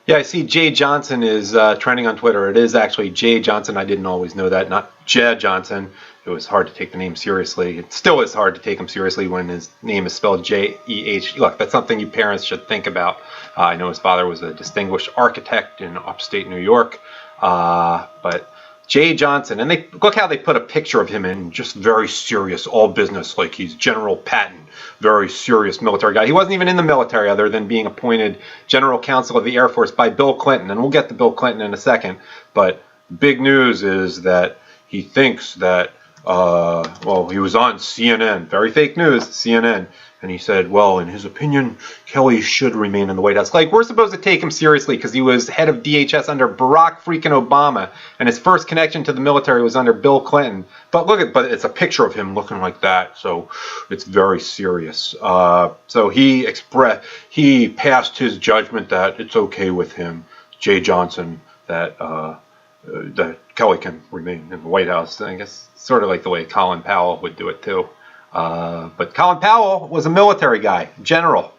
Yeah, I see Jay Johnson is trending on Twitter. It is actually Jay Johnson. I didn't always know that, not Jed Johnson. It was hard to take the name seriously. It still is hard to take him seriously when his name is spelled J-E-H. Look, that's something you parents should think about. I know his father was a distinguished architect in upstate New York, but Jay Johnson, and they look how they put a picture of him in, just very serious, all business, like he's General Patton, very serious military guy. He wasn't even in the military other than being appointed General Counsel of the Air Force by Bill Clinton, and we'll get to Bill Clinton in a second. But big news is that he thinks that, well, he was on CNN, very fake news, CNN, and he said, well, in his opinion, Kelly should remain in the White House. Like, we're supposed to take him seriously because he was head of DHS under Barack freaking Obama, and his first connection to the military was under Bill Clinton. But but it's a picture of him looking like that, so it's very serious. So he passed his judgment that it's okay with him, Jay Johnson, that Kelly can remain in the White House. I guess sort of like the way Colin Powell would do it too. But Colin Powell was a military guy, general.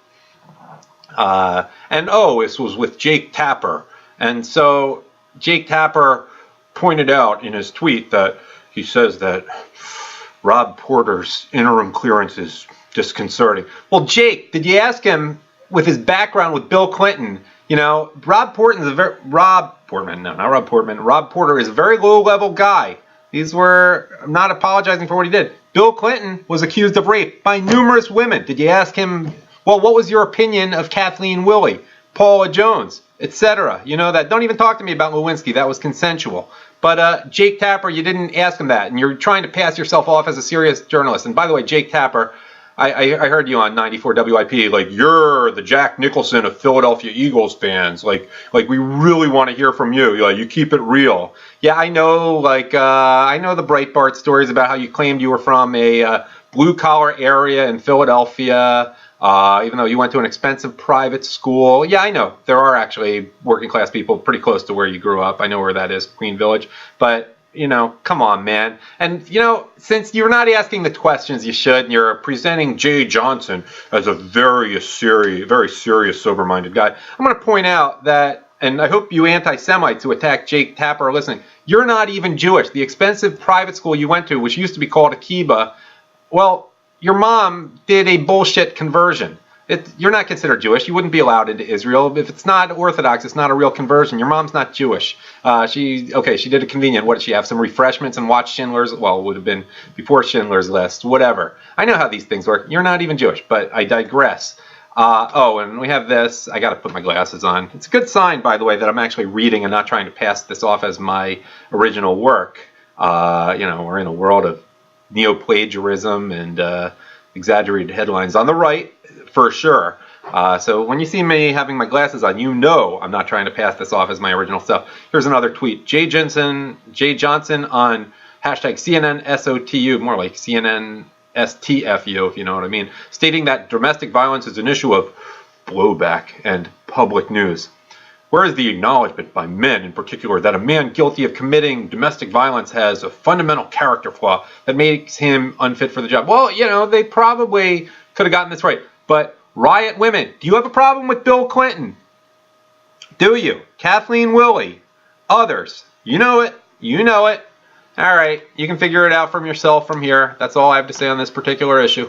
And this was with Jake Tapper. And so Jake Tapper pointed out in his tweet that he says that Rob Porter's interim clearance is disconcerting. Well, Jake, did you ask him, with his background with Bill Clinton, Rob Porter is a very low-level guy. I'm not apologizing for what he did. Bill Clinton was accused of rape by numerous women. Did you ask him, well, what was your opinion of Kathleen Willey, Paula Jones, etc.? You know that. Don't even talk to me about Lewinsky. That was consensual. But Jake Tapper, you didn't ask him that, and you're trying to pass yourself off as a serious journalist. And by the way, Jake Tapper, I heard you on 94 WIP, like, you're the Jack Nicholson of Philadelphia Eagles fans. Like we really want to hear from you. Like, you keep it real. Yeah, I know, I know the Breitbart stories about how you claimed you were from a blue-collar area in Philadelphia, even though you went to an expensive private school. Yeah, I know. There are actually working-class people pretty close to where you grew up. I know where that is, Queen Village. But come on, man. And, since you're not asking the questions you should, and you're presenting Jay Johnson as a very serious, sober-minded guy, I'm going to point out that, and I hope you anti-Semites who attack Jake Tapper are listening, you're not even Jewish. The expensive private school you went to, which used to be called Akiba, well, your mom did a bullshit conversion. You're not considered Jewish. You wouldn't be allowed into Israel. If it's not Orthodox, it's not a real conversion. Your mom's not Jewish. She did a convenient. What did she have? Some refreshments and watch Schindler's? Well, it would have been before Schindler's List. Whatever. I know how these things work. You're not even Jewish, but I digress. And we have this. I got to put my glasses on. It's a good sign, by the way, that I'm actually reading and not trying to pass this off as my original work. We're in a world of neo-plagiarism and exaggerated headlines on the right, for sure. So when you see me having my glasses on, I'm not trying to pass this off as my original stuff. Here's another tweet. Jay Johnson on hashtag CNNSOTU, more like CNNSTFU, if you know what I mean, stating that domestic violence is an issue of blowback and public news. Where is the acknowledgement by men in particular that a man guilty of committing domestic violence has a fundamental character flaw that makes him unfit for the job? Well, they probably could have gotten this right. But riot women, do you have a problem with Bill Clinton? Do you? Kathleen Willey? Others? You know it. All right, you can figure it out from yourself from here. That's all I have to say on this particular issue.